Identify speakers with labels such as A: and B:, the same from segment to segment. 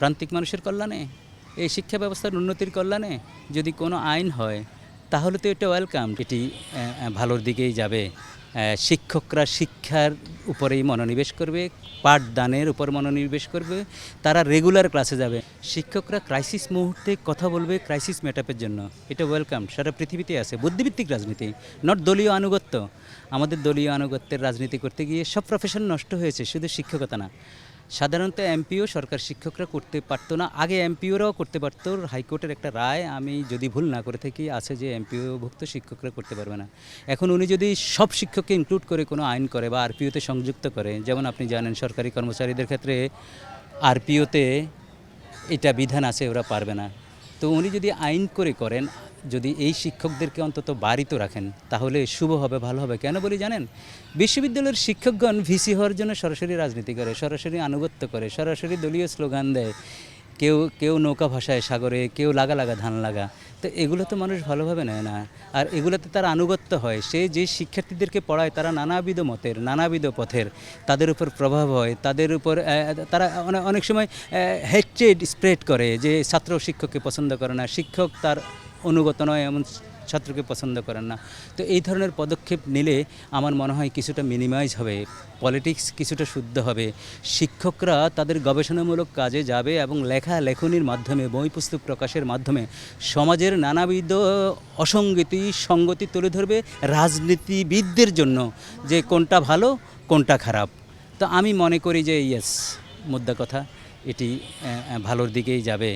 A: প্রান্তিক মানুষের কল্যাণে, এই শিক্ষা ব্যবস্থার উন্নতির কল্যাণে যদি কোনো আইন হয় তাহলে তো এটা ওয়েলকাম, এটি ভালোর দিকেই যাবে। শিক্ষকরা শিক্ষার উপরেই মনোনিবেশ করবে, পাঠদানের উপর মনোনিবেশ করবে, তারা রেগুলার ক্লাসে যাবে। শিক্ষকরা ক্রাইসিস মুহূর্তে কথা বলবে ক্রাইসিস মেটাপের জন্য, এটা ওয়েলকাম, সারা পৃথিবীতে আছে। বুদ্ধিভিত্তিক রাজনীতি, নট দলীয় আনুগত্য। আমাদের দলীয় আনুগত্যের রাজনীতি করতে গিয়ে সব প্রফেশন নষ্ট হয়েছে, শুধু শিক্ষকতা না। সাধারণত এমপিও সরকার শিক্ষকরা করতে পারতো না, আগে এমপিওরাও করতে পারতো। হাইকোর্টের একটা রায়, আমি যদি ভুল না করে থাকি, আছে যে এমপিওভুক্ত শিক্ষকরা করতে পারবে না। এখন উনি যদি সব শিক্ষককে ইনক্লুড করে কোনো আইন করে বা আরপিওতে সংযুক্ত করে, যেমন আপনি জানেন সরকারি কর্মচারীদের ক্ষেত্রে আরপিওতে এটা বিধান আছে, ওরা পারবে না। তো উনি যদি আইন করে করেন, যদি এই শিক্ষকদেরকে অন্তত বাড়িতে রাখেন, তাহলে শুভ হবে, ভালো হবে। কেন বলি জানেন? বিশ্ববিদ্যালয়ের শিক্ষকগণ ভিসি হওয়ার জন্য সরাসরি রাজনীতি করে, সরাসরি আনুগত্য করে, সরাসরি দলীয় স্লোগান দেয়। কেউ কেউ নৌকা ভাষায় সাগরে, কেউ লাগা লাগা ধান লাগা। তো এগুলো তো মানুষ ভালোভাবে নেয় না, আর এগুলোতে তার আনুগত্য হয়। সে যে শিক্ষার্থীদেরকে পড়ায় তারা নানাবিধ মতের, নানাবিধ পথের, তাদের উপর প্রভাব হয়, তাদের উপর তারা অনেক সময় হেট্রেড স্প্রেড করে, যে ছাত্র শিক্ষককে পছন্দ করে না, শিক্ষক তার অনুগত নয় এমন ছাত্রকে পছন্দ করেন না। তো এই ধরনের পদক্ষেপ নিলে আমার মনে হয় কিছুটা মিনিমাইজ হবে, পলিটিক্স কিছুটা শুদ্ধ হবে। শিক্ষকরা তাদের গবেষণামূলক কাজে যাবে এবং লেখনির মাধ্যমে, বই পুস্তক প্রকাশের মাধ্যমে সমাজের নানাবিধ অসঙ্গতি সঙ্গতি তুলে ধরবে রাজনীতিবিদদের জন্য, যে কোনটা ভালো কোনটা খারাপ। তো আমি মনে করি যে ইয়েস, মুদ্রা কথা, এটি ভালোর দিকেই যাবে।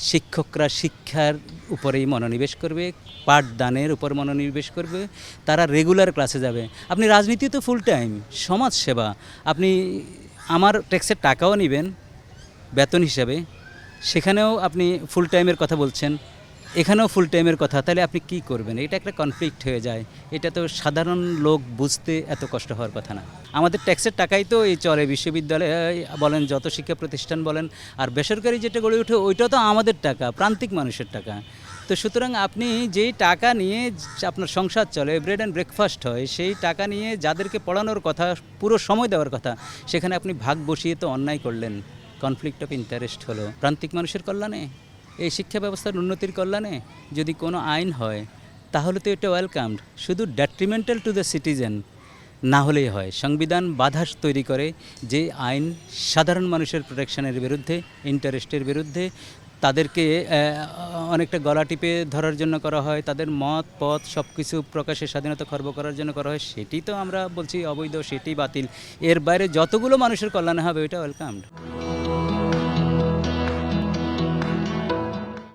A: শিক্ষকরা শিক্ষার উপরেই মনোনিবেশ করবে, পাঠদানের উপর মনোনিবেশ করবে, তারা রেগুলার ক্লাসে যাবে। আপনি রাজনীতি তো ফুল টাইম, সমাজ সেবা, আপনি আমার ট্যাক্সের টাকাও নেবেন বেতন হিসাবে, সেখানেও আপনি ফুল টাইমের কথা বলছেন, এখানেও ফুল টাইমের কথা, তাহলে আপনি কি করবেন? এটা একটা কনফ্লিক্ট হয়ে যায়। এটা তো সাধারণ লোক বুঝতে এত কষ্ট হওয়ার কথা না। আমাদের ট্যাক্সের টাকাই তো এই চলে, বিশ্ববিদ্যালয় বলেন, যত শিক্ষা প্রতিষ্ঠান বলেন, আর বেসরকারি যেটা গড়ে ওঠে ওইটা তো আমাদের টাকা, প্রান্তিক মানুষের টাকা। তো সুতরাং আপনি যেই টাকা নিয়ে আপনার সংসার চলে, ব্রেড অ্যান্ড ব্রেকফাস্ট হয়, সেই টাকা নিয়ে যাদেরকে পড়ানোর কথা, পুরো সময় দেওয়ার কথা, সেখানে আপনি ভাগ বসিয়ে তো অন্যায় করলেন, কনফ্লিক্ট অফ ইন্টারেস্ট হলো। প্রান্তিক মানুষের কল্যাণে, এই শিক্ষা ব্যবস্থার উন্নতির কল্যাণে যদি কোনো আইন হয় তাহলে তো এটা ওয়েলকামড। শুধু ডেট্রিমেন্টাল টু দ্য সিটিজেন না হলেই হয়। সংবিধান বাধা তৈরি করে যে আইন সাধারণ মানুষের প্রোটেকশনের বিরুদ্ধে, ইন্টারেস্টের বিরুদ্ধে, তাদেরকে অনেকটা গলা টিপে ধরার জন্য করা হয়, তাদের মত পথ সব কিছু প্রকাশের স্বাধীনতা খর্ব করার জন্য করা হয়, সেটি তো আমরা বলছি অবৈধ, সেটি বাতিল। এর বাইরে যতগুলো মানুষের কল্যাণে হবে ওইটা ওয়েলকামড।